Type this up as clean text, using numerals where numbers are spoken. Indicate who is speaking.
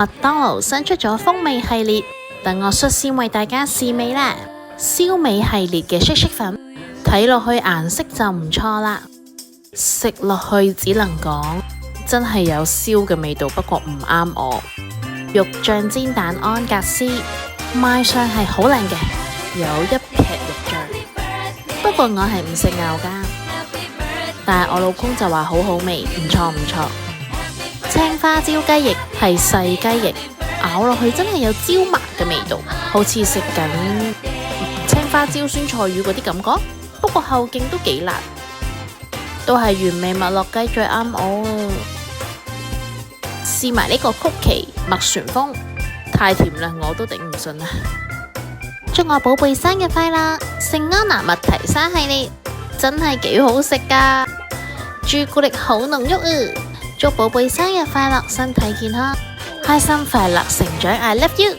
Speaker 1: 麥當勞新出咗風味系列，等我率先為大家試味啦。燒味系列嘅唊唊粉，睇落去顏色就唔錯啦，食落去只能講真係有燒嘅味道，不過唔啱我。肉醬煎蛋安格斯，賣相係好靚嘅，有一劈肉醬，不過我係唔食牛㗎，但係我老公就話好好味，唔錯唔錯。青花椒雞翼係細雞翼，咬落去真係有椒麻嘅味道，好似食緊青花椒酸菜魚嗰啲感覺，不過後勁都幾辣，都係原味麥樂雞最啱我啊！試埋呢個曲奇麥旋風，太甜啦，我都頂唔順啦！祝我寶貝生日快樂！聖安娜麥提莎系列真係幾好食噶，朱古力好濃郁啊！祝寶貝生日快樂，身體健康，開心快樂成長，I love you！